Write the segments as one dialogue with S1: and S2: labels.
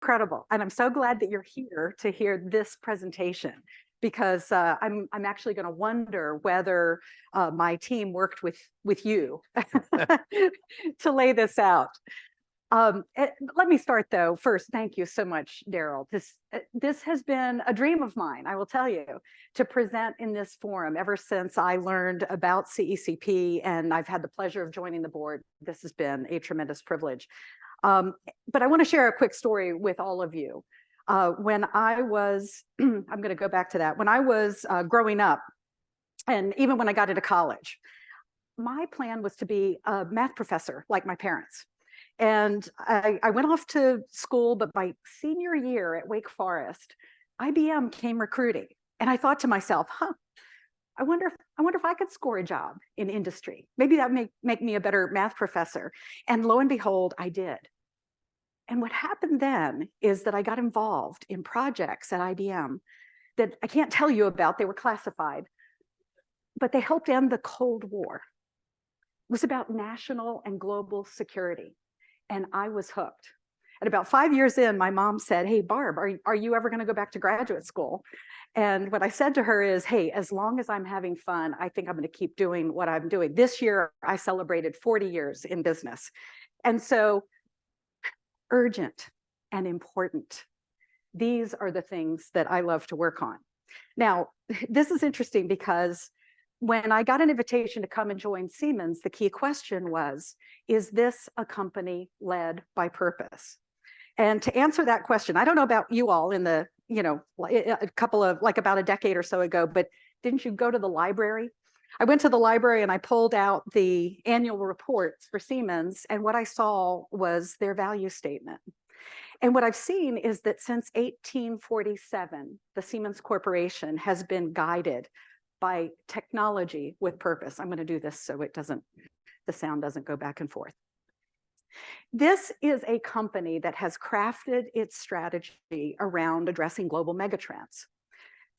S1: incredible. And I'm so glad that you're here to hear this presentation because I'm actually going to wonder whether my team worked with you to lay this out. Let me start though. First, thank you so much, Daryl. This has been a dream of mine, I will tell you, to present in this forum ever since I learned about CECP, and I've had the pleasure of joining the board. This has been a tremendous privilege. But I want to share a quick story with all of you. When I was, I'm going to go back to that. When I was growing up, and even when I got into college, my plan was to be a math professor like my parents. And I went off to school, but my senior year at Wake Forest, IBM came recruiting. And I thought to myself, I wonder if I could score a job in industry. Maybe that would make me a better math professor. And lo and behold, I did. And what happened then is that I got involved in projects at IBM that I can't tell you about. They were classified, but they helped end the Cold War. It was about national and global security. And I was hooked. And about 5 years in, my mom said, "Hey, Barb, are you ever going to go back to graduate school?" And what I said to her is, "Hey, as long as I'm having fun, I think I'm going to keep doing what I'm doing." This year, I celebrated 40 years in business. And so, urgent and important. These are the things that I love to work on. Now, this is interesting because when I got an invitation to come and join Siemens, the key question was, is this a company led by purpose? And to answer that question, I don't know about you all in the, a couple of, like about a decade or so ago, but didn't you go to the library? I went to the library and I pulled out the annual reports for Siemens, and what I saw was their value statement. And what I've seen is that since 1847, the Siemens Corporation has been guided by technology with purpose. I'm going to do this so the sound doesn't go back and forth. This is a company that has crafted its strategy around addressing global megatrends.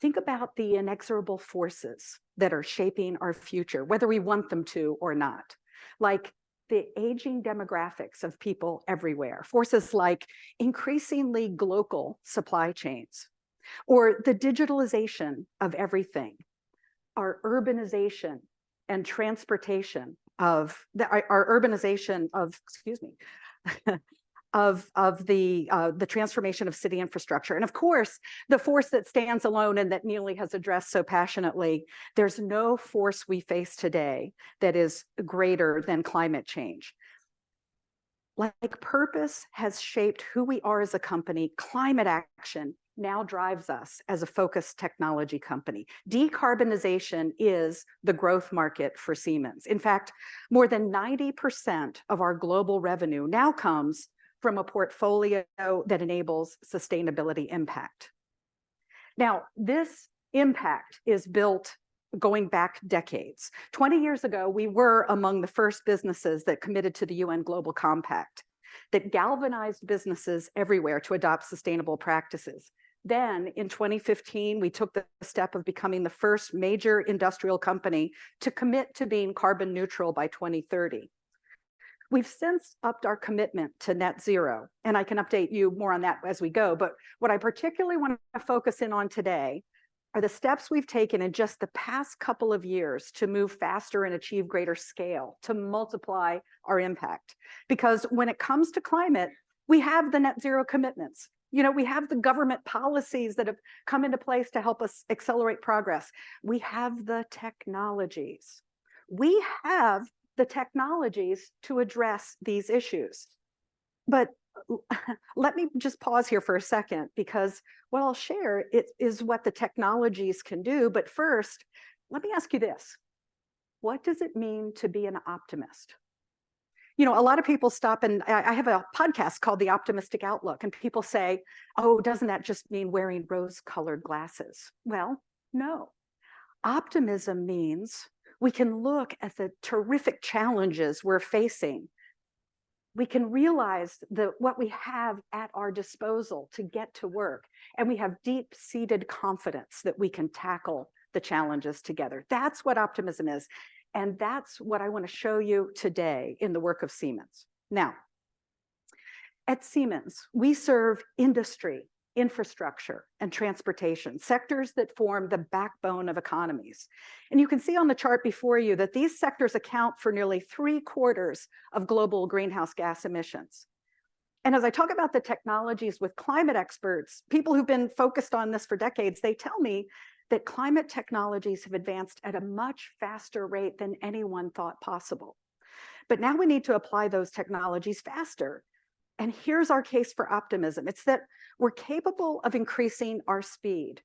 S1: Think about the inexorable forces that are shaping our future, whether we want them to or not, like the aging demographics of people everywhere, forces like increasingly global supply chains, or the digitalization of everything, our urbanization and transportation of the transformation of city infrastructure. And of course, the force that stands alone and that Neely has addressed so passionately, there's no force we face today that is greater than climate change. Like purpose has shaped who we are as a company, climate action now drives us as a focused technology company. Decarbonization is the growth market for Siemens. In fact, more than 90% of our global revenue now comes from a portfolio that enables sustainability impact. Now, this impact is built going back decades. 20 years ago, we were among the first businesses that committed to the UN Global Compact, that galvanized businesses everywhere to adopt sustainable practices. Then in 2015, we took the step of becoming the first major industrial company to commit to being carbon neutral by 2030. We've since upped our commitment to net zero, and I can update you more on that as we go. But what I particularly want to focus in on today are the steps we've taken in just the past couple of years to move faster and achieve greater scale, to multiply our impact. Because when it comes to climate, we have the net zero commitments. We have the government policies that have come into place to help us accelerate progress. We have the technologies. We have the technologies to address these issues. But let me just pause here for a second, because what I'll share is what the technologies can do. But first, let me ask you this. What does it mean to be an optimist? A lot of people stop, and I have a podcast called The Optimistic Outlook, and people say, "Oh, doesn't that just mean wearing rose-colored glasses?" Well, no. Optimism means we can look at the terrific challenges we're facing. We can realize what we have at our disposal to get to work, and we have deep-seated confidence that we can tackle the challenges together. That's what optimism is. And that's what I want to show you today in the work of Siemens. Now, At Siemens, we serve industry, infrastructure, and transportation, sectors that form the backbone of economies. And you can see on the chart before you that these sectors account for nearly 3/4 of global greenhouse gas emissions. And as I talk about the technologies with climate experts, people who've been focused on this for decades, they tell me that climate technologies have advanced at a much faster rate than anyone thought possible. But now we need to apply those technologies faster. And here's our case for optimism. It's that we're capable of increasing our speed.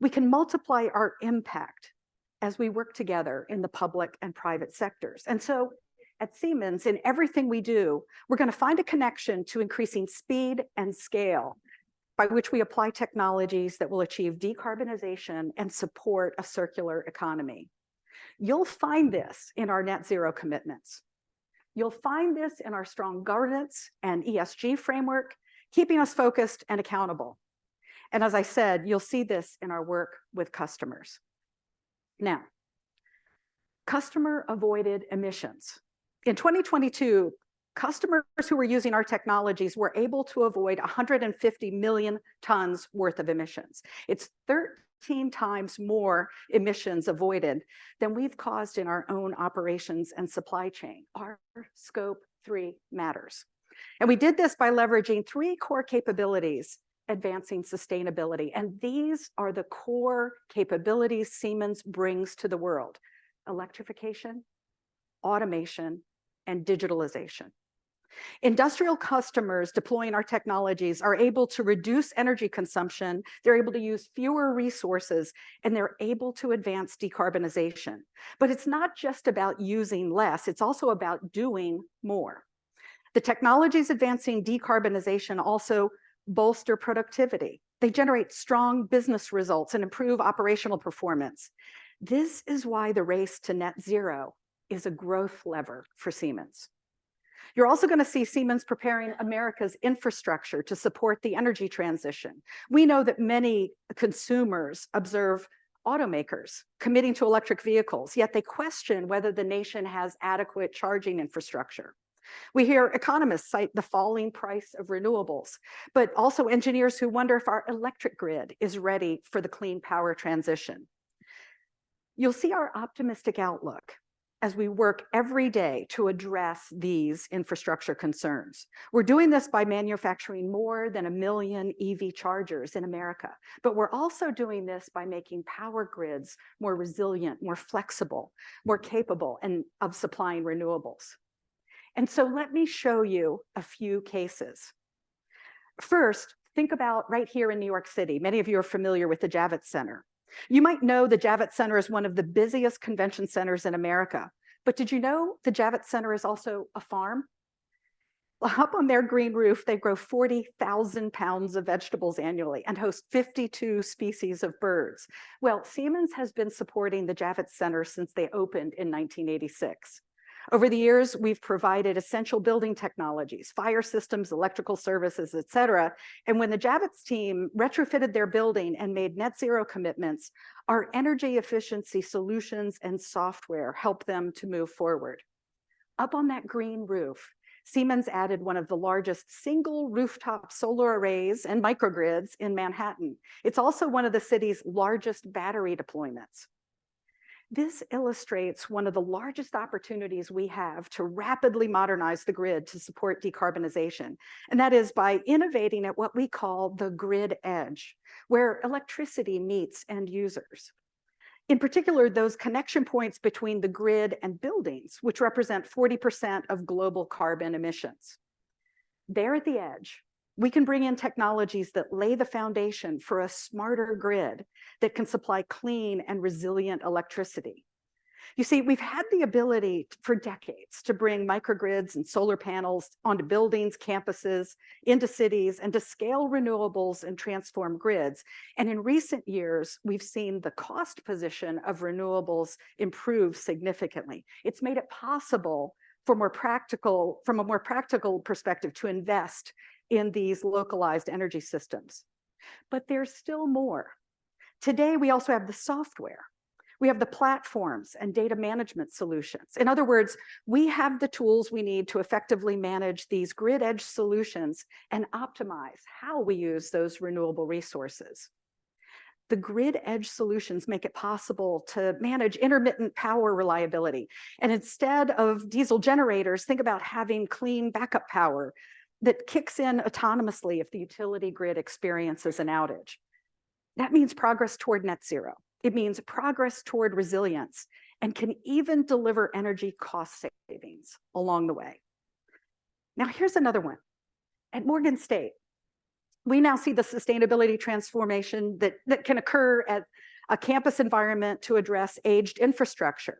S1: We can multiply our impact as we work together in the public and private sectors. And so at Siemens, in everything we do, we're going to find a connection to increasing speed and scale by which we apply technologies that will achieve decarbonization and support a circular economy. You'll find this in our net zero commitments. You'll find this in our strong governance and ESG framework, keeping us focused and accountable. And as I said, you'll see this in our work with customers. Now, customer avoided emissions. In 2022, customers who were using our technologies were able to avoid 150 million tons worth of emissions. It's 13 times more emissions avoided than we've caused in our own operations and supply chain. Our scope 3 matters. And we did this by leveraging 3 core capabilities, advancing sustainability. And these are the core capabilities Siemens brings to the world: electrification, automation, and digitalization. Industrial customers deploying our technologies are able to reduce energy consumption, they're able to use fewer resources, and they're able to advance decarbonization. But it's not just about using less, it's also about doing more. The technologies advancing decarbonization also bolster productivity. They generate strong business results and improve operational performance. This is why the race to net zero is a growth lever for Siemens. You're also going to see Siemens preparing America's infrastructure to support the energy transition. We know that many consumers observe automakers committing to electric vehicles, yet they question whether the nation has adequate charging infrastructure. We hear economists cite the falling price of renewables, but also engineers who wonder if our electric grid is ready for the clean power transition. You'll see our optimistic outlook as we work every day to address these infrastructure concerns. We're doing this by manufacturing more than 1 million EV chargers in America, but we're also doing this by making power grids more resilient, more flexible, more capable of supplying renewables. And so let me show you a few cases. First, think about right here in New York City. Many of you are familiar with the Javits Center. You might know the Javits Center is one of the busiest convention centers in America, but did you know the Javits Center is also a farm? Up on their green roof, they grow 40,000 pounds of vegetables annually and host 52 species of birds. Well, Siemens has been supporting the Javits Center since they opened in 1986. Over the years, we've provided essential building technologies, fire systems, electrical services, et cetera. And when the Javits team retrofitted their building and made net zero commitments, our energy efficiency solutions and software helped them to move forward. Up on that green roof, Siemens added one of the largest single rooftop solar arrays and microgrids in Manhattan. It's also one of the city's largest battery deployments. This illustrates one of the largest opportunities we have to rapidly modernize the grid to support decarbonization, and that is by innovating at what we call the grid edge, where electricity meets end users. In particular, those connection points between the grid and buildings, which represent 40% of global carbon emissions. There at the edge, we can bring in technologies that lay the foundation for a smarter grid that can supply clean and resilient electricity. You see, we've had the ability for decades to bring microgrids and solar panels onto buildings, campuses, into cities, and to scale renewables and transform grids. And in recent years, we've seen the cost position of renewables improve significantly. It's made it possible from a more practical perspective to invest in these localized energy systems. But there's still more. Today, we also have the software. We have the platforms and data management solutions. In other words, we have the tools we need to effectively manage these grid edge solutions and optimize how we use those renewable resources. The grid edge solutions make it possible to manage intermittent power reliability. And instead of diesel generators, think about having clean backup power that kicks in autonomously if the utility grid experiences an outage. That means progress toward net zero. It means progress toward resilience and can even deliver energy cost savings along the way. Now, here's another one. At Morgan State, we now see the sustainability transformation that can occur at a campus environment to address aged infrastructure.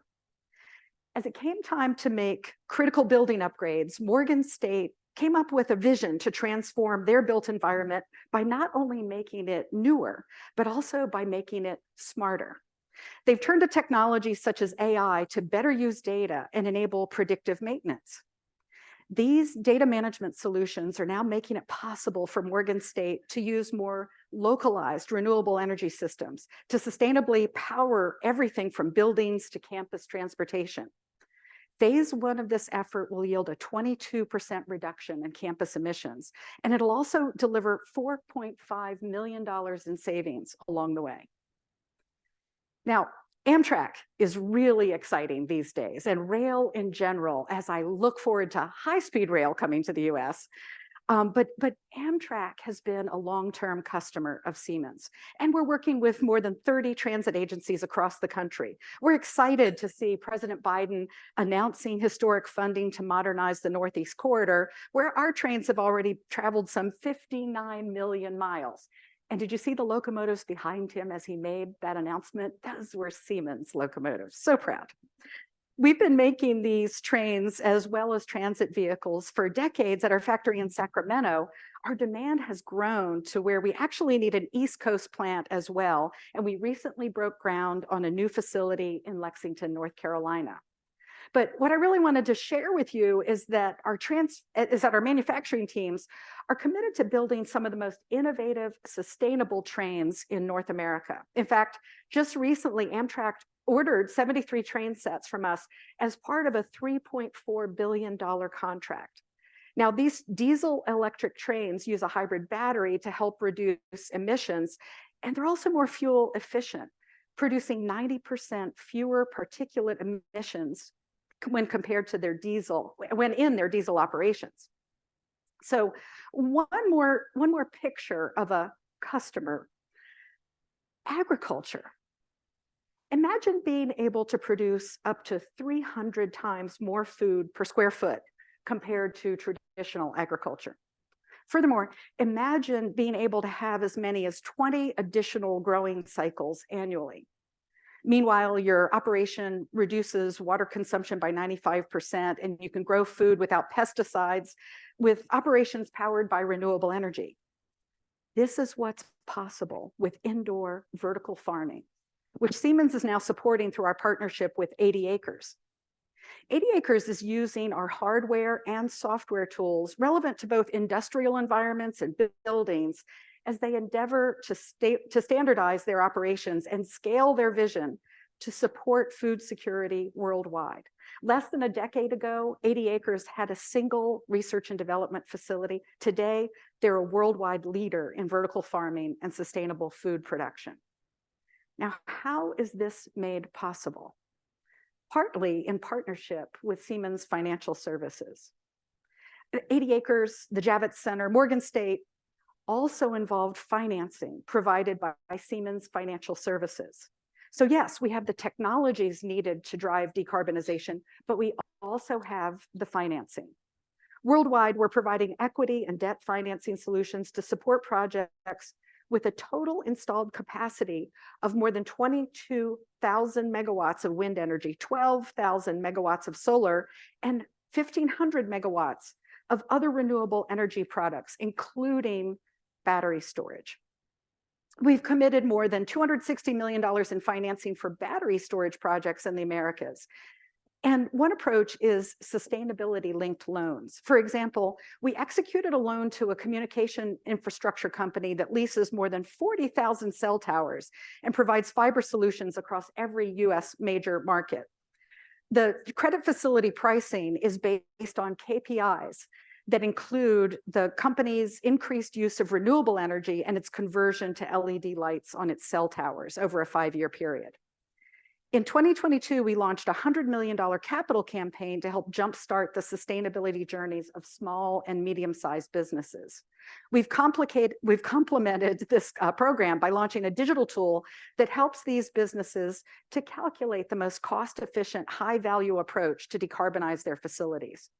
S1: As it came time to make critical building upgrades, Morgan State came up with a vision to transform their built environment by not only making it newer, but also by making it smarter. They've turned to technologies such as AI to better use data and enable predictive maintenance. These data management solutions are now making it possible for Morgan State to use more localized renewable energy systems to sustainably power everything from buildings to campus transportation. Phase one of this effort will yield a 22% reduction in campus emissions, and it'll also deliver $4.5 million in savings along the way. Now, Amtrak is really exciting these days, and rail in general, as I look forward to high-speed rail coming to the US. But Amtrak has been a long-term customer of Siemens, and we're working with more than 30 transit agencies across the country. We're excited to see President Biden announcing historic funding to modernize the Northeast Corridor, where our trains have already traveled some 59 million miles. And did you see the locomotives behind him as he made that announcement? Those were Siemens locomotives. So proud. We've been making these trains as well as transit vehicles for decades at our factory in Sacramento. Our demand has grown to where we actually need an East Coast plant as well. And we recently broke ground on a new facility in Lexington, North Carolina. But what I really wanted to share with you is that our manufacturing teams are committed to building some of the most innovative, sustainable trains in North America. In fact, just recently, Amtrak ordered 73 train sets from us as part of a $3.4 billion contract. Now, these diesel electric trains use a hybrid battery to help reduce emissions, and they're also more fuel efficient, producing 90% fewer particulate emissions when compared to their diesel, when in their diesel operations. So one more picture of a customer. Agriculture. Imagine being able to produce up to 300 times more food per square foot compared to traditional agriculture. Furthermore, imagine being able to have as many as 20 additional growing cycles annually. Meanwhile, your operation reduces water consumption by 95%, and you can grow food without pesticides with operations powered by renewable energy. This is what's possible with indoor vertical farming, which Siemens is now supporting through our partnership with 80 Acres. 80 Acres is using our hardware and software tools relevant to both industrial environments and buildings as they endeavor to standardize their operations and scale their vision to support food security worldwide. Less than a decade ago, 80 Acres had a single research and development facility. Today, they're a worldwide leader in vertical farming and sustainable food production. Now, how is this made possible? Partly in partnership with Siemens Financial Services. 80 Acres, the Javits Center, Morgan State, also involved financing provided by Siemens Financial Services. So yes, we have the technologies needed to drive decarbonization, but we also have the financing. Worldwide, we're providing equity and debt financing solutions to support projects with a total installed capacity of more than 22,000 megawatts of wind energy, 12,000 megawatts of solar, and 1,500 megawatts of other renewable energy products, including battery storage. We've committed more than $260 million in financing for battery storage projects in the Americas. And one approach is sustainability-linked loans. For example, we executed a loan to a communication infrastructure company that leases more than 40,000 cell towers and provides fiber solutions across every US major market. The credit facility pricing is based on KPIs that include the company's increased use of renewable energy and its conversion to LED lights on its cell towers over a 5-year period. In 2022, we launched a $100 million capital campaign to help jumpstart the sustainability journeys of small and medium-sized businesses. We've complemented this program by launching a digital tool that helps these businesses to calculate the most cost-efficient, high-value approach to decarbonize their facilities.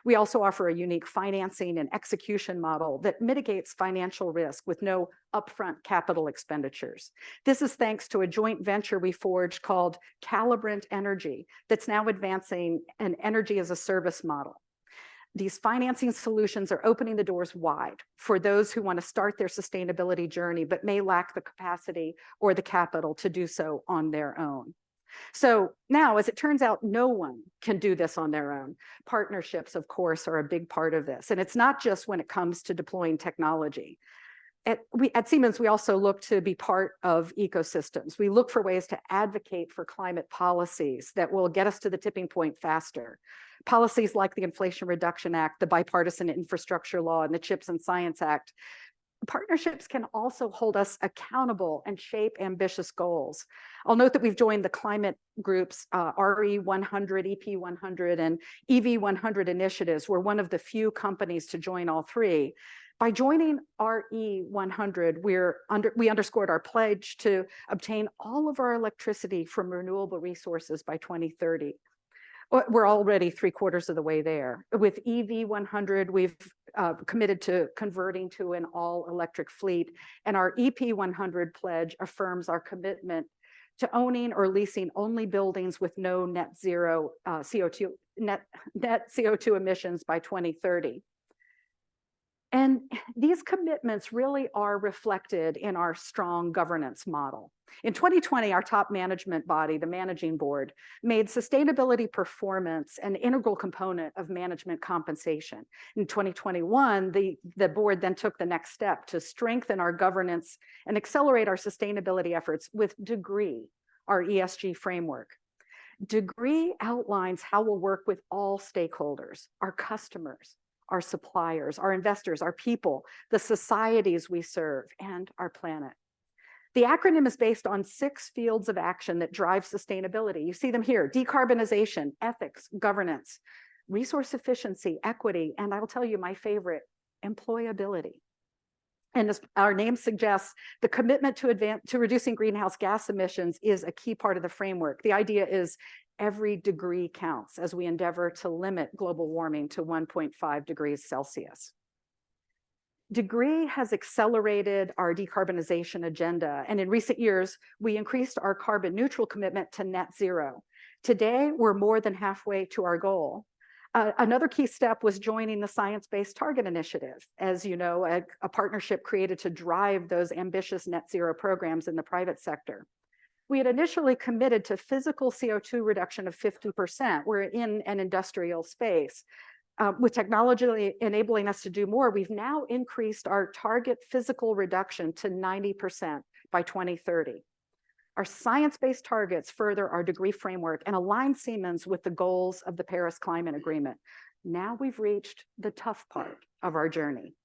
S1: We also offer a unique financing and execution model that mitigates financial risk with no upfront capital expenditures. This is thanks to a joint venture we forged called Calibrant Energy that's now advancing an energy as a service model. These financing solutions are opening the doors wide for those who want to start their sustainability journey but may lack the capacity or the capital to do so on their own. So now, as it turns out, no one can do this on their own. Partnerships, of course, are a big part of this. And it's not just when it comes to deploying technology. At Siemens, we also look to be part of ecosystems. We look for ways to advocate for climate policies that will get us to the tipping point faster. Policies like the Inflation Reduction Act, the Bipartisan Infrastructure Law, and the CHIPS and Science Act. Partnerships can also hold us accountable and shape ambitious goals. I'll note that we've joined the climate groups, RE100, EP100, and EV100 initiatives. We're one of the few companies to join all three. By joining RE100, we underscored our pledge to obtain all of our electricity from renewable resources by 2030. We're already 3/4 of the way there. With EV100, we've committed to converting to an all-electric fleet, and our EP100 pledge affirms our commitment to owning or leasing only buildings with no net CO2 emissions by 2030. And these commitments really are reflected in our strong governance model. In 2020, our top management body, the Managing Board, made sustainability performance an integral component of management compensation. In 2021, the board then took the next step to strengthen our governance and accelerate our sustainability efforts with DEGREE, our ESG framework. DEGREE outlines how we'll work with all stakeholders, our customers, our suppliers, our investors, our people, the societies we serve, and our planet. The acronym is based on 6 fields of action that drive sustainability. You see them here: decarbonization, ethics, governance, resource efficiency, equity, and I will tell you my favorite, employability. And as our name suggests, the commitment to reducing greenhouse gas emissions is a key part of the framework. The idea is every degree counts as we endeavor to limit global warming to 1.5 degrees Celsius. DEGREE has accelerated our decarbonization agenda, and in recent years, we increased our carbon neutral commitment to net zero. Today, we're more than halfway to our goal. Another key step was joining the Science Based Target Initiative, as you know, a partnership created to drive those ambitious net zero programs in the private sector. We had initially committed to physical CO2 reduction of 50%. We're in an industrial space. With technology enabling us to do more, we've now increased our target physical reduction to 90% by 2030. Our science-based targets further our DEGREE framework and align Siemens with the goals of the Paris Climate Agreement. Now we've reached the tough part of our journey.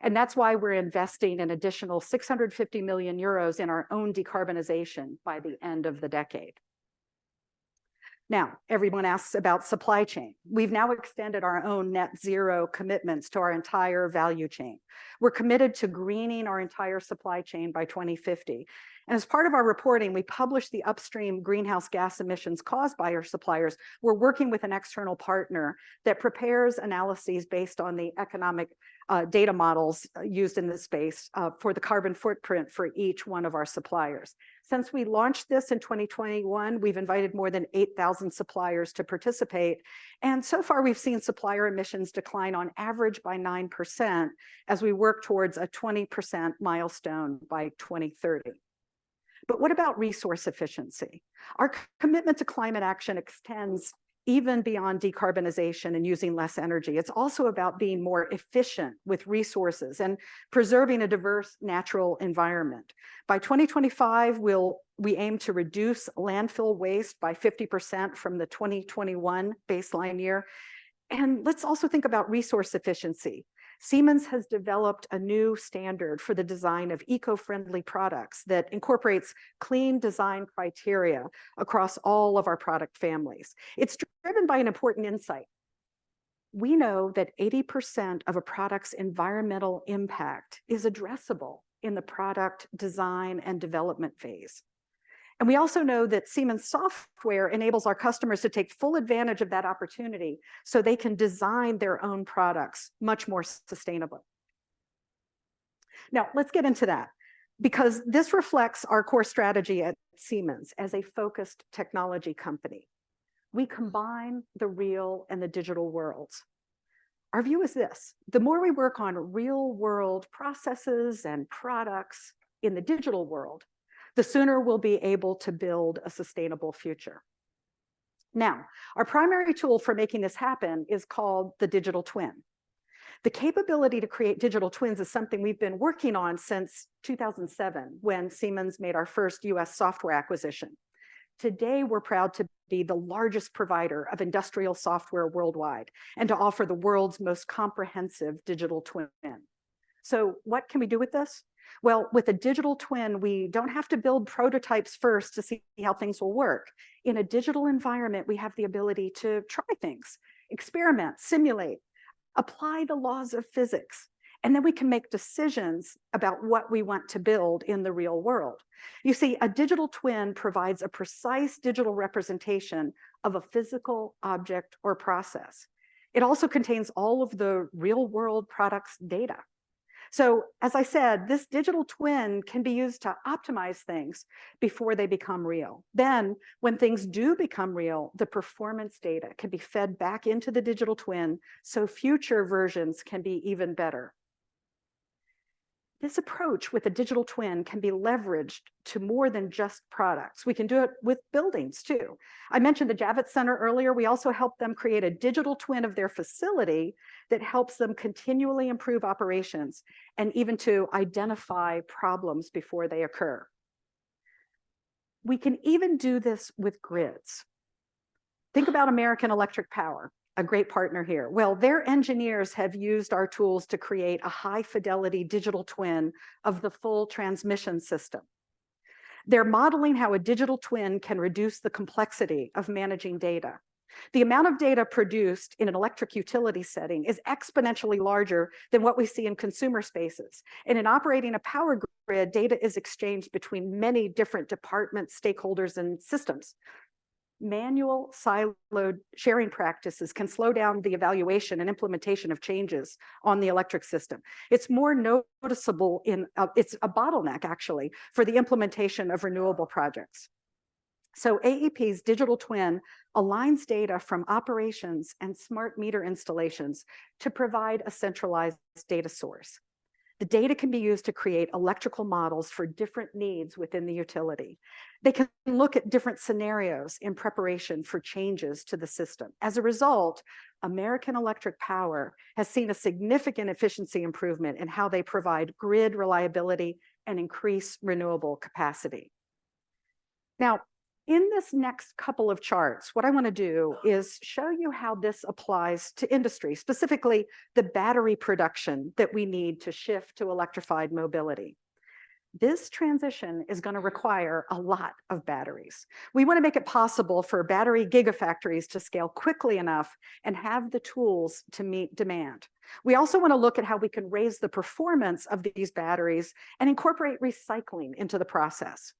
S1: And that's why we're investing an additional 650 million euros in our own decarbonization by the end of the decade. Now, everyone asks about supply chain. We've now extended our own net zero commitments to our entire value chain. We're committed to greening our entire supply chain by 2050. And as part of our reporting, we published the upstream greenhouse gas emissions caused by our suppliers. We're working with an external partner that prepares analyses based on the economic data models used in this space for the carbon footprint for each one of our suppliers. Since we launched this in 2021, we've invited more than 8,000 suppliers to participate. And so far, we've seen supplier emissions decline on average by 9% as we work towards a 20% milestone by 2030. But what about resource efficiency? Our commitment to climate action extends even beyond decarbonization and using less energy. It's also about being more efficient with resources and preserving a diverse natural environment. By 2025, we aim to reduce landfill waste by 50% from the 2021 baseline year. And let's also think about resource efficiency. Siemens has developed a new standard for the design of eco-friendly products that incorporates clean design criteria across all of our product families. It's driven by an important insight. We know that 80% of a product's environmental impact is addressable in the product design and development phase. And we also know that Siemens software enables our customers to take full advantage of that opportunity so they can design their own products much more sustainably. Now, let's get into that, because this reflects our core strategy at Siemens as a focused technology company. We combine the real and the digital worlds. Our view is this: the more we work on real world processes and products in the digital world, the sooner we'll be able to build a sustainable future. Now, our primary tool for making this happen is called the digital twin. The capability to create digital twins is something we've been working on since 2007, when Siemens made our first US software acquisition. Today, we're proud to be the largest provider of industrial software worldwide and to offer the world's most comprehensive digital twin. So what can we do with this? Well, with a digital twin, we don't have to build prototypes first to see how things will work. In a digital environment, we have the ability to try things, experiment, simulate, apply the laws of physics, and then we can make decisions about what we want to build in the real world. You see, a digital twin provides a precise digital representation of a physical object or process. It also contains all of the real world products data. So as I said, this digital twin can be used to optimize things before they become real. Then when things do become real, the performance data can be fed back into the digital twin so future versions can be even better. This approach with a digital twin can be leveraged to more than just products. We can do it with buildings too. I mentioned the Javits Center earlier. We also help them create a digital twin of their facility that helps them continually improve operations and even to identify problems before they occur. We can even do this with grids. Think about American Electric Power, a great partner here. Well, their engineers have used our tools to create a high fidelity digital twin of the full transmission system. They're modeling how a digital twin can reduce the complexity of managing data. The amount of data produced in an electric utility setting is exponentially larger than what we see in consumer spaces. And in operating a power grid, data is exchanged between many different departments, stakeholders, and systems. Manual siloed sharing practices can slow down the evaluation and implementation of changes on the electric system. It's more noticeable it's a bottleneck actually for the implementation of renewable projects. So AEP's digital twin aligns data from operations and smart meter installations to provide a centralized data source. The data can be used to create electrical models for different needs within the utility. They can look at different scenarios in preparation for changes to the system. As a result, American Electric Power has seen a significant efficiency improvement in how they provide grid reliability and increase renewable capacity. Now, in this next couple of charts, what I want to do is show you how this applies to industry, specifically the battery production that we need to shift to electrified mobility. This transition is going to require a lot of batteries. We want to make it possible for battery gigafactories to scale quickly enough and have the tools to meet demand. We also want to look at how we can raise the performance of these batteries and incorporate recycling into the process.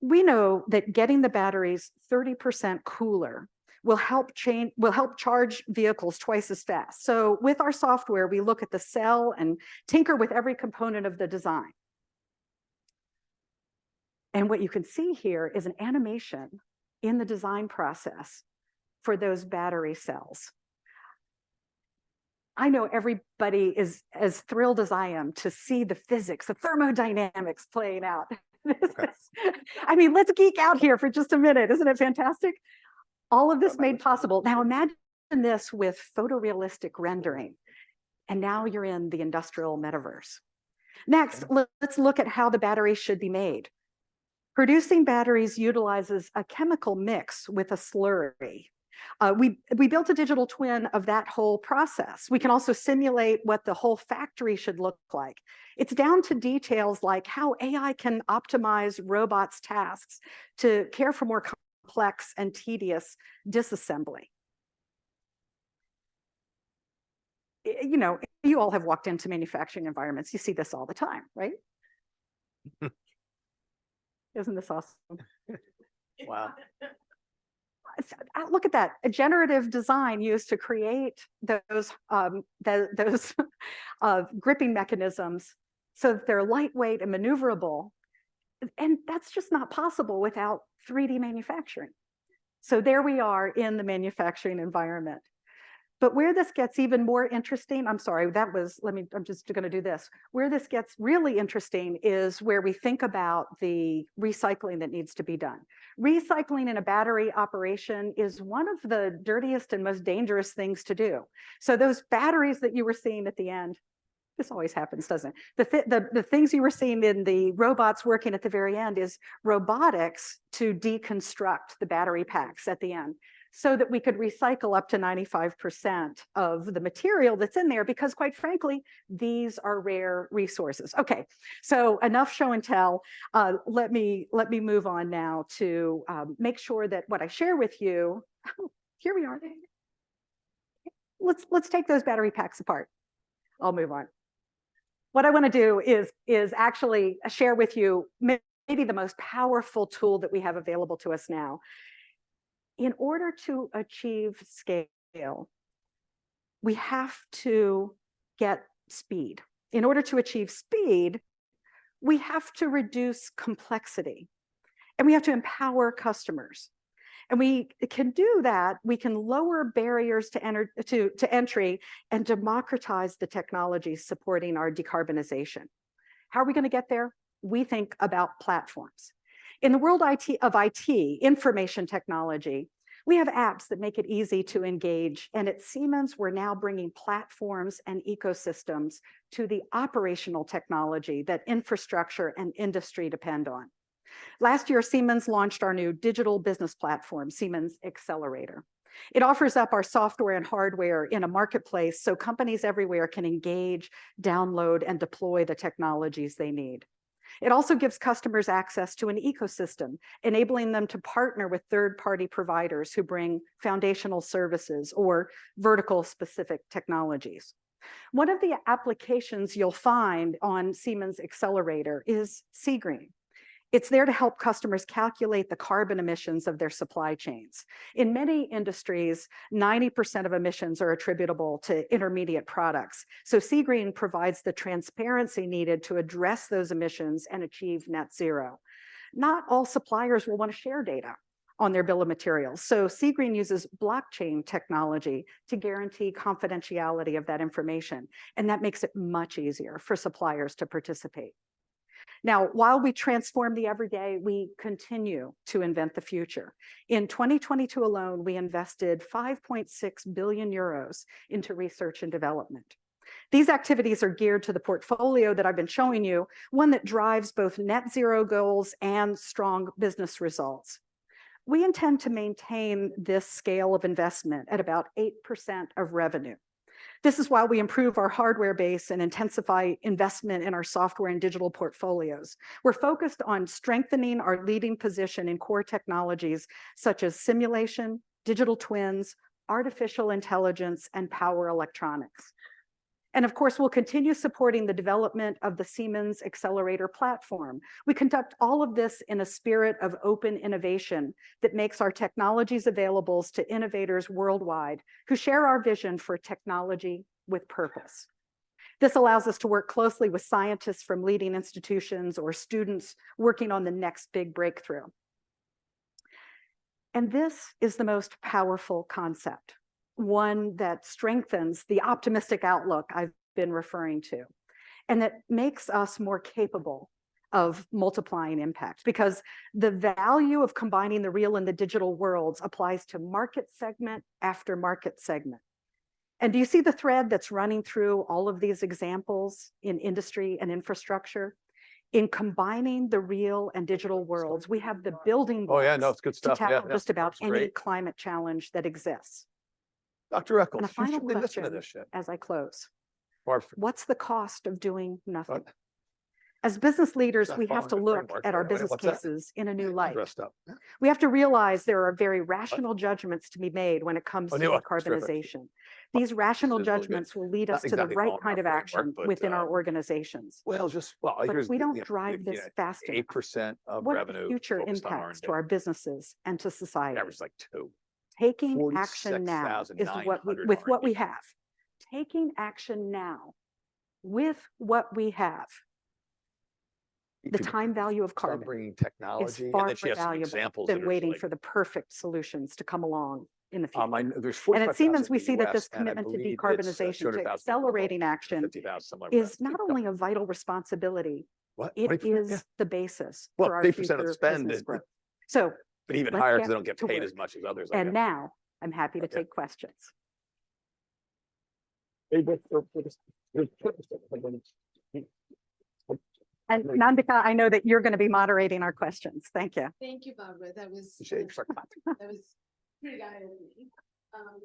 S1: We know that getting the batteries 30% cooler will help charge vehicles twice as fast. So with our software, we look at the cell and tinker with every component of the design. And what you can see here is an animation in the design process for those battery cells. I know everybody is as thrilled as I am to see the physics, the thermodynamics playing out. I mean, let's geek out here for just a minute. Isn't it fantastic? All of this made possible. Now imagine this with photorealistic rendering, and now you're in the industrial metaverse. Next, let's look at how the battery should be made. Producing batteries utilizes a chemical mix with a slurry. We built a digital twin of that whole process. We can also simulate what the whole factory should look like. It's down to details like how AI can optimize robots' tasks to care for more complex and tedious disassembly. You know, you all have walked into manufacturing environments. You see this all the time, right? Isn't this awesome?
S2: Wow.
S1: Look at that, a generative design used to create those gripping mechanisms so that they're lightweight and maneuverable. And that's just not possible without 3D manufacturing. So there we are in the manufacturing environment. But where this gets even more interesting, I'm sorry, I'm just going to do this. Where this gets really interesting is where we think about the recycling that needs to be done. Recycling in a battery operation is one of the dirtiest and most dangerous things to do. So those batteries that you were seeing at the end, this always happens, doesn't it? The things you were seeing in the robots working at the very end is robotics to deconstruct the battery packs at the end, so that we could recycle up to 95% of the material that's in there, because quite frankly, these are rare resources. Okay, so enough show and tell. Let me move on now to make sure that what I share with you, here we are. Let's take those battery packs apart. I'll move on. What I want to do is actually share with you maybe the most powerful tool that we have available to us now. In order to achieve scale, we have to get speed. In order to achieve speed, we have to reduce complexity, and we have to empower customers. And we can do that. We can lower barriers to entry and democratize the technologies supporting our decarbonization. How are we going to get there? We think about platforms. In the world of IT, information technology, we have apps that make it easy to engage. And at Siemens, we're now bringing platforms and ecosystems to the operational technology that infrastructure and industry depend on. Last year, Siemens launched our new digital business platform, Siemens Accelerator. It offers up our software and hardware in a marketplace so companies everywhere can engage, download, and deploy the technologies they need. It also gives customers access to an ecosystem, enabling them to partner with third-party providers who bring foundational services or vertical-specific technologies. One of the applications you'll find on Siemens Accelerator is SeaGreen. It's there to help customers calculate the carbon emissions of their supply chains. In many industries, 90% of emissions are attributable to intermediate products. So SeaGreen provides the transparency needed to address those emissions and achieve net zero. Not all suppliers will want to share data on their bill of materials. So SeaGreen uses blockchain technology to guarantee confidentiality of that information. And that makes it much easier for suppliers to participate. Now, while we transform the everyday, we continue to invent the future. In 2022 alone, we invested 5.6 billion euros into research and development. These activities are geared to the portfolio that I've been showing you, one that drives both net zero goals and strong business results. We intend to maintain this scale of investment at about 8% of revenue. This is why we improve our hardware base and intensify investment in our software and digital portfolios. We're focused on strengthening our leading position in core technologies such as simulation, digital twins, artificial intelligence, and power electronics. And of course, we'll continue supporting the development of the Siemens Accelerator platform. We conduct all of this in a spirit of open innovation that makes our technologies available to innovators worldwide who share our vision for technology with purpose. This allows us to work closely with scientists from leading institutions or students working on the next big breakthrough. And this is the most powerful concept, one that strengthens the optimistic outlook I've been referring to, and that makes us more capable of multiplying impact, because the value of combining the real and the digital worlds applies to market segment after market segment. And do you see the thread that's running through all of these examples in industry and infrastructure? In combining the real and digital worlds, we have the building blocks
S2: Oh, yeah, no, it's good
S1: to
S2: stuff.
S1: tackle
S2: Yeah,
S1: just about
S2: that's
S1: any
S2: great.
S1: climate challenge that exists.
S2: Dr.
S1: And a
S2: Eccles, you
S1: final
S2: should listen to
S1: question
S2: this shit.
S1: as I close.
S2: Barb,
S1: What's the cost of doing nothing?
S2: what?
S1: As business leaders,
S2: Not
S1: we have to
S2: following the
S1: look
S2: framework.
S1: at our
S2: Wait,
S1: business
S2: what's that?
S1: cases in a new
S2: I'm
S1: light.
S2: dressed up.
S1: We have to realize there are very rational judgments to be made when it comes
S2: Oh,
S1: to
S2: no, terrific.
S1: decarbonization. These rational
S2: This is really good.
S1: judgments will lead
S2: Not
S1: us to the
S2: exactly
S1: right
S2: following
S1: kind
S2: our
S1: of
S2: framework,
S1: action
S2: but,
S1: within our organizations.
S2: Well,
S1: But
S2: here's
S1: if we
S2: the,
S1: don't drive this fast enough,
S2: 8% of
S1: what are the
S2: revenue
S1: future
S2: focused on
S1: impacts to
S2: R&D.
S1: our businesses and to society?
S2: Average like 2.
S1: Taking action now is with what we have. Taking action now with what we have. The time value of
S2: Start
S1: carbon
S2: bringing
S1: is
S2: technology, and
S1: far
S2: then she
S1: more
S2: has some
S1: valuable
S2: examples
S1: than
S2: that are
S1: waiting
S2: like,
S1: for the perfect solutions to come along in the future.
S2: there's
S1: And at
S2: 45,000
S1: Siemens,
S2: in
S1: we
S2: the
S1: see that
S2: US,
S1: this
S2: and I
S1: commitment to
S2: believe it's,
S1: decarbonization, to
S2: 200,000
S1: accelerating action,
S2: 50,000, somewhere
S1: is not only a vital responsibility,
S2: what?
S1: it
S2: 20%?
S1: is
S2: Yeah.
S1: the basis
S2: Well,
S1: for our
S2: 30% of
S1: future
S2: the spend
S1: business
S2: is,
S1: growth. So,
S2: but even
S1: let's
S2: higher
S1: get
S2: because they don't get
S1: to
S2: paid
S1: work.
S2: as much as others. I
S1: and
S2: guess.
S1: now I'm happy to
S2: Okay.
S1: take questions. And Nandika, I know that you're going to be moderating our questions. Thank you.
S3: Thank you, Barbara. That was
S2: Shakes are clapping.
S3: that was pretty eye-opening.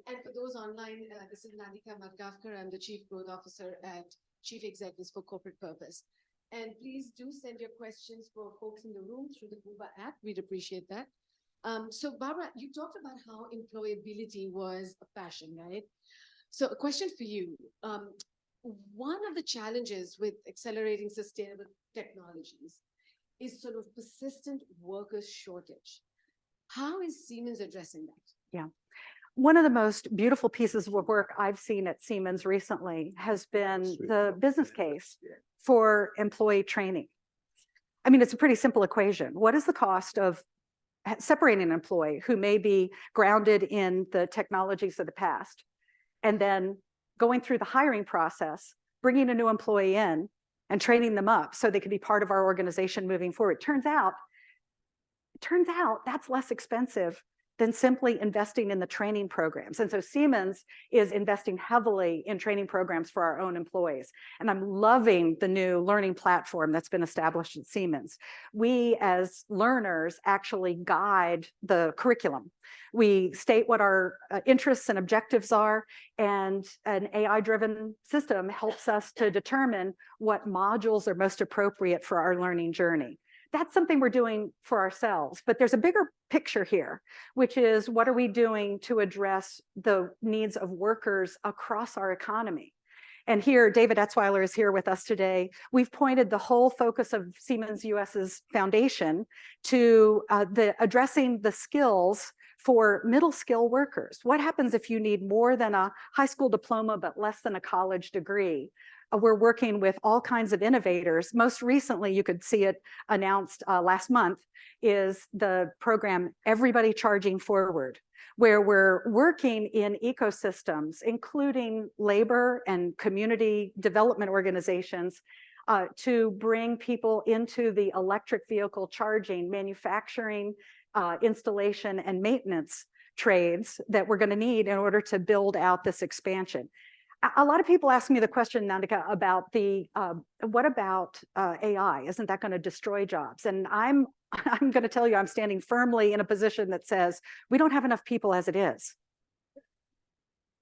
S3: And for those online, this is Nandika Margavkar. I'm the Chief Growth Officer at Chief Executives for Corporate Purpose. And please do send your questions for folks in the room through the Gooba app. We'd appreciate that. So Barbara, you talked about how employability was a passion, right? So a question for you. One of the challenges with accelerating sustainable technologies is sort of persistent workers shortage. How is Siemens addressing that?
S1: Yeah. One of the most beautiful pieces of work I've seen at Siemens recently has been the business case for employee training. I mean, it's a pretty simple equation. What is the cost of separating an employee who may be grounded in the technologies of the past, and then going through the hiring process, bringing a new employee in and training them up so they can be part of our organization moving forward? Turns out that's less expensive than simply investing in the training programs. And so Siemens is investing heavily in training programs for our own employees. And I'm loving the new learning platform that's been established at Siemens. We as learners actually guide the curriculum. We state what our interests and objectives are, and an AI-driven system helps us to determine what modules are most appropriate for our learning journey. That's something we're doing for ourselves, but there's a bigger picture here, which is what are we doing to address the needs of workers across our economy? And here, David Etzweiler is here with us today. We've pointed the whole focus of Siemens US's foundation to addressing the skills for middle skill workers. What happens if you need more than a high school diploma but less than a college degree? We're working with all kinds of innovators. Most recently, you could see it announced last month, is the program Everybody Charging Forward, where we're working in ecosystems, including labor and community development organizations, to bring people into the electric vehicle charging, manufacturing, installation, and maintenance trades that we're going to need in order to build out this expansion. A lot of people ask me the question, Nandika, about what about AI? Isn't that going to destroy jobs? And I'm going to tell you, I'm standing firmly in a position that says we don't have enough people as it is.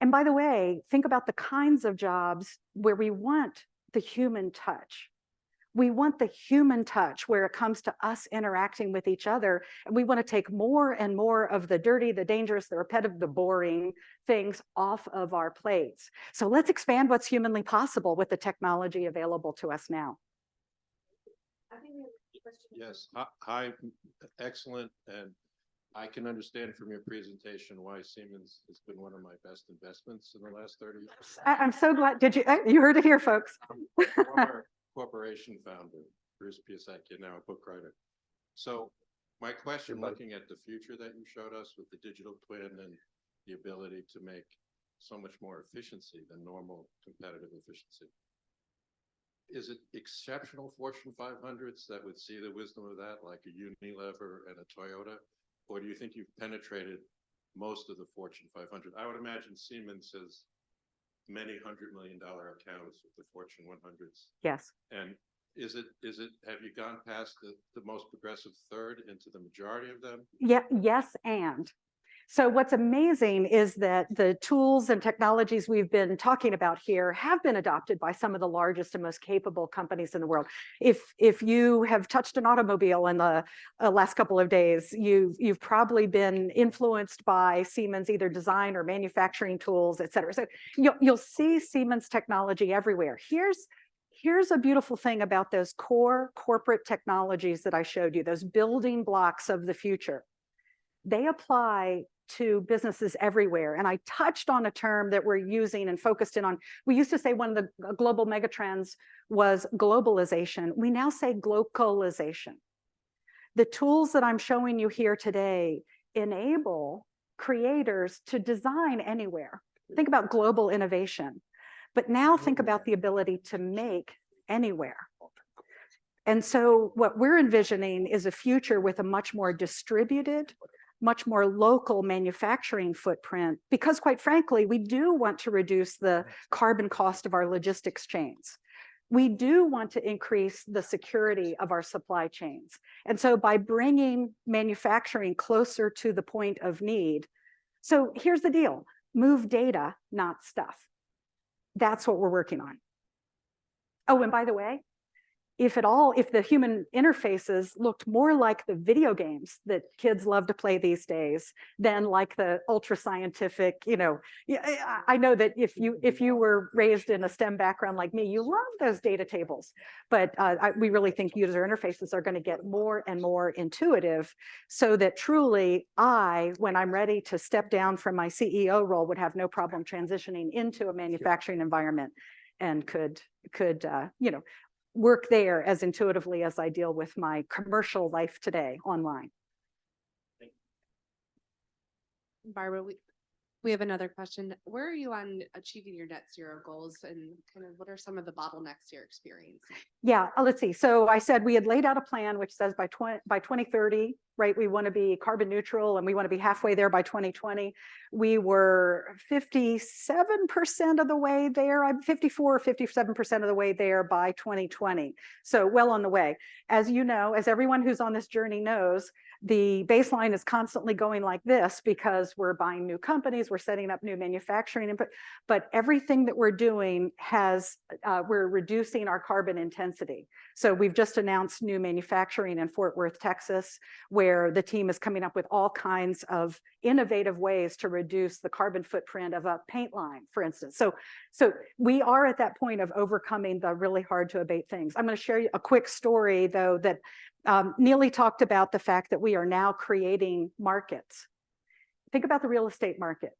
S1: And by the way, think about the kinds of jobs where we want the human touch. We want the human touch where it comes to us interacting with each other. And we want to take more and more of the dirty, the dangerous, the repetitive, the boring things off of our plates. So let's expand what's humanly possible with the technology available to us now.
S4: Yes, hi, excellent. And I can understand from your presentation why Siemens has been one of my best investments in the last 30 years.
S1: I'm so glad. You heard it here, folks.
S4: Former corporation founder, Bruce Piasecki, now a book writer. So my question, looking at the future that you showed us with the digital twin and the ability to make so much more efficiency than normal competitive efficiency. is it exceptional Fortune 500s that would see the wisdom of that, like a Unilever and a Toyota? Or do you think you've penetrated most of the Fortune 500? I would imagine Siemens has many $100 million accounts with the Fortune 100s.
S1: Yes.
S4: And have you gone past the most progressive third into the majority of them?
S1: Yeah, yes, and. So what's amazing is that the tools and technologies we've been talking about here have been adopted by some of the largest and most capable companies in the world. If you have touched an automobile in the last couple of days, you've probably been influenced by Siemens, either design or manufacturing tools, et cetera. So you'll see Siemens technology everywhere. Here's a beautiful thing about those core corporate technologies that I showed you, those building blocks of the future. They apply to businesses everywhere. And I touched on a term that we're using and focused in on. We used to say one of the global megatrends was globalization. We now say glocalization. The tools that I'm showing you here today enable creators to design anywhere. Think about global innovation. But now think about the ability to make anywhere. And so what we're envisioning is a future with a much more distributed, much more local manufacturing footprint, because quite frankly, we do want to reduce the carbon cost of our logistics chains. We do want to increase the security of our supply chains. And so by bringing manufacturing closer to the point of need, so here's the deal, move data, not stuff. That's what we're working on. Oh, and by the way, if the human interfaces looked more like the video games that kids love to play these days than like the ultra scientific, I know that if you were raised in a STEM background like me, you love those data tables, but we really think user interfaces are going to get more and more intuitive, so that truly when I'm ready to step down from my CEO role, would have no problem transitioning into a manufacturing environment and could work there as intuitively as I deal with my commercial life today online.
S5: Barbara, we have another question. Where are you on achieving your net zero goals, and kind of what are some of the bottlenecks you're experiencing?
S1: Yeah, let's see. So I said we had laid out a plan which says by 2030, right, we want to be carbon neutral and we want to be halfway there by 2020. We were 57% of the way there. I'm 54 or 57% of the way there by 2020. So well on the way. As you know, as everyone who's on this journey knows, the baseline is constantly going like this because we're buying new companies, we're setting up new manufacturing, but everything that we're doing we're reducing our carbon intensity. So we've just announced new manufacturing in Fort Worth, Texas, where the team is coming up with all kinds of innovative ways to reduce the carbon footprint of a paint line, for instance. So we are at that point of overcoming the really hard to abate things. I'm going to share a quick story, though, that Neely talked about the fact that we are now creating markets. Think about the real estate market.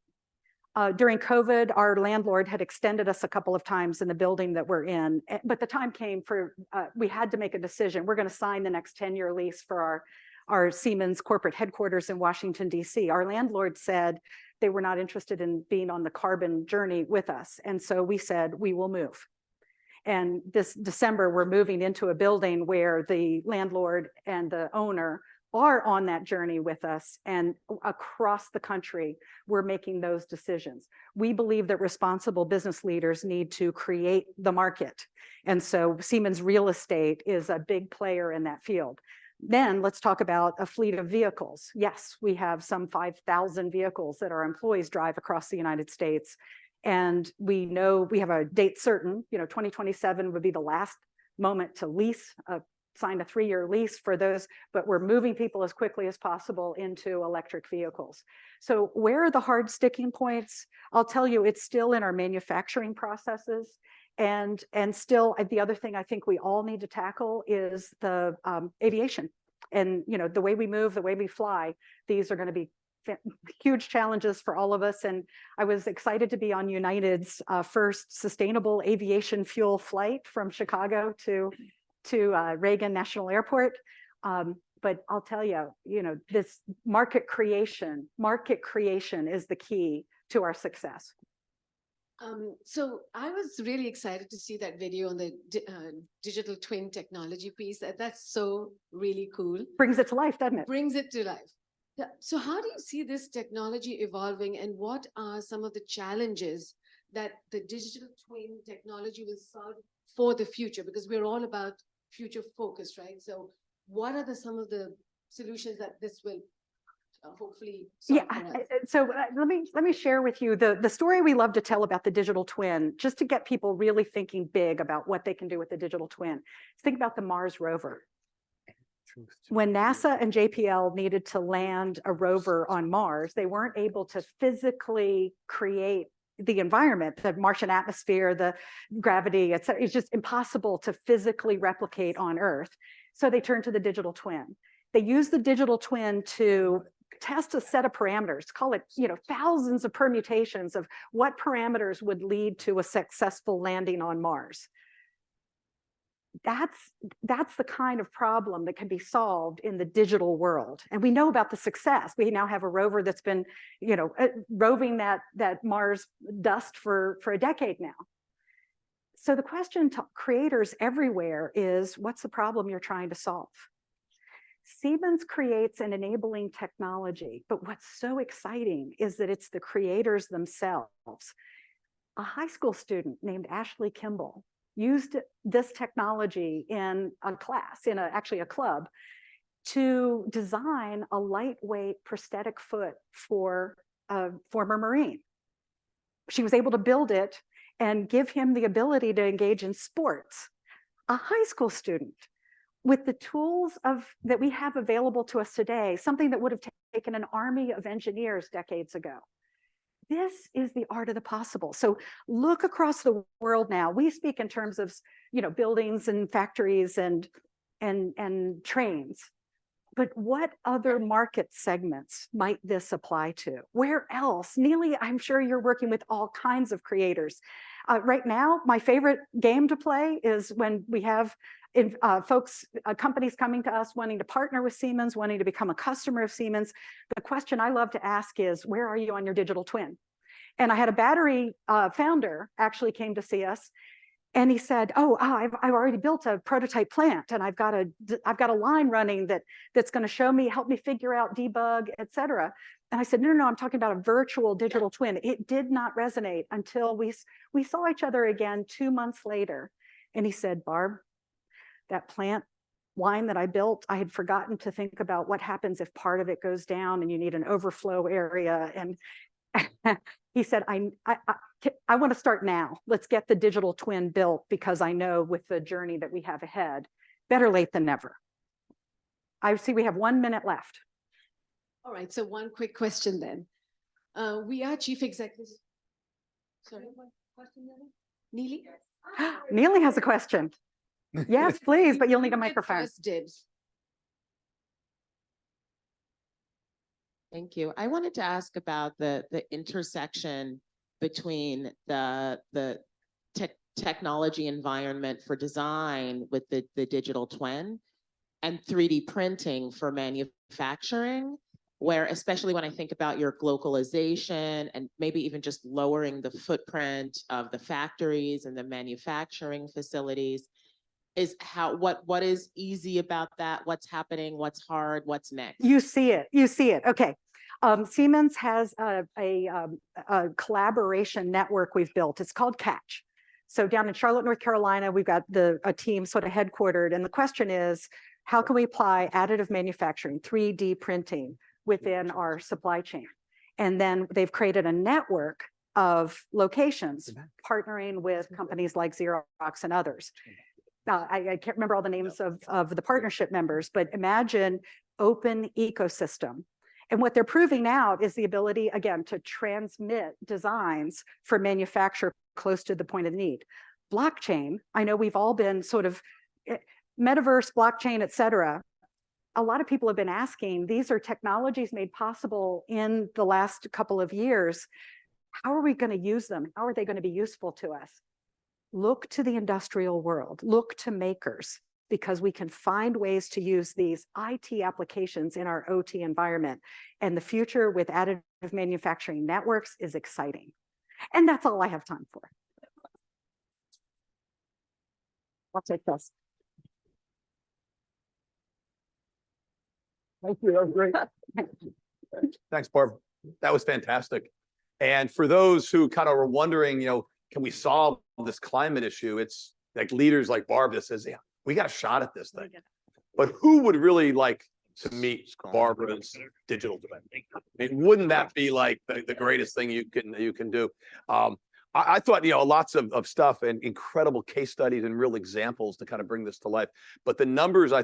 S1: During COVID, our landlord had extended us a couple of times in the building that we're in, but the time came for, we had to make a decision. We're going to sign the next 10-year lease for our Siemens corporate headquarters in Washington, D.C. Our landlord said they were not interested in being on the carbon journey with us. And so we said, we will move. And this December, we're moving into a building where the landlord and the owner are on that journey with us, and across the country, we're making those decisions. We believe that responsible business leaders need to create the market. And so Siemens Real Estate is a big player in that field. Then let's talk about a fleet of vehicles. Yes, we have some 5,000 vehicles that our employees drive across the United States. And we know we have a date certain, 2027 would be the last moment to lease, sign a 3-year lease for those, but we're moving people as quickly as possible into electric vehicles. So where are the hard sticking points? I'll tell you, it's still in our manufacturing processes. And still, the other thing I think we all need to tackle is the aviation. And the way we move, the way we fly, these are going to be huge challenges for all of us. And I was excited to be on United's first sustainable aviation fuel flight from Chicago to Reagan National Airport. But I'll tell you, this market creation is the key to our success.
S3: So I was really excited to see that video on the digital twin technology piece. That's so really cool.
S1: Brings it to life, doesn't it?
S3: Brings it to life. Yeah, so how do you see this technology evolving, and what are some of the challenges that the digital twin technology will solve for the future? Because we're all about future focus, right? So what are some of the solutions that this will hopefully solve
S1: Yeah,
S3: for us?
S1: so let me share with you the story we love to tell about the digital twin, just to get people really thinking big about what they can do with the digital twin. Think about the Mars rover. When NASA and JPL needed to land a rover on Mars, they weren't able to physically create the environment, the Martian atmosphere, the gravity, et cetera. It's just impossible to physically replicate on Earth. So they turned to the digital twin. They used the digital twin to test a set of parameters, call it, thousands of permutations of what parameters would lead to a successful landing on Mars. That's the kind of problem that can be solved in the digital world. And we know about the success. We now have a rover that's been, roving that Mars dust for a decade now. So the question to creators everywhere is, what's the problem you're trying to solve? Siemens creates an enabling technology, but what's so exciting is that it's the creators themselves. A high school student named Ashley Kimball used this technology in a class, actually a club, to design a lightweight prosthetic foot for a former Marine. She was able to build it and give him the ability to engage in sports. A high school student, with the tools that we have available to us today, something that would have taken an army of engineers decades ago. This is the art of the possible. So look across the world now. We speak in terms of, buildings and factories and trains. But what other market segments might this apply to? Where else? Neely, I'm sure you're working with all kinds of creators. Right now, my favorite game to play is when we have companies coming to us wanting to partner with Siemens, wanting to become a customer of Siemens. The question I love to ask is, where are you on your digital twin? And I had a battery founder actually came to see us, and he said, I've already built a prototype plant, and I've got a line running that's going to help me figure out, debug, et cetera. And I said, no, I'm talking about a virtual digital twin. It did not resonate until we saw each other again 2 months later. And he said, Barb, that plant line that I built, I had forgotten to think about what happens if part of it goes down and you need an overflow area. And he said, I want to start now. Let's get the digital twin built, because I know with the journey that we have ahead, better late than never. I see we have 1 minute left.
S3: All right, so one quick question then. We are chief executives. Sorry, what question? Neely?
S1: Neely has a question. Yes, please, but you'll need a microphone.
S3: First dibs.
S6: Thank you. I wanted to ask about the intersection between the technology environment for design with the digital twin and 3D printing for manufacturing, where, especially when I think about your globalization and maybe even just lowering the footprint of the factories and the manufacturing facilities, is what is easy about that? What's happening? What's hard? What's next?
S1: You see it. Okay. Siemens has a collaboration network we've built. It's called Catch. So down in Charlotte, North Carolina, we've got a team sort of headquartered. And the question is, how can we apply additive manufacturing, 3D printing within our supply chain? And then they've created a network of locations, partnering with companies like Xerox and others. I can't remember all the names of the partnership members, but imagine open ecosystem. And what they're proving out is the ability, again, to transmit designs for manufacture close to the point of need. Blockchain, I know we've all been sort of metaverse, blockchain, et cetera. A lot of people have been asking, these are technologies made possible in the last couple of years. How are we going to use them? How are they going to be useful to us? Look to the industrial world, look to makers, because we can find ways to use these IT applications in our OT environment. And the future with additive manufacturing networks is exciting. And that's all I have time for. I'll take this.
S2: Thank you. That was great. Thanks, Barb. That was fantastic. And for those who kind of were wondering, can we solve this climate issue? It's like leaders like Barb that says, yeah, we got a shot at this thing. But who would really like to meet Barbara's digital twin? I mean, wouldn't that be like the greatest thing you can do? I thought, lots of stuff and incredible case studies and real examples to kind of bring this to life. But the numbers I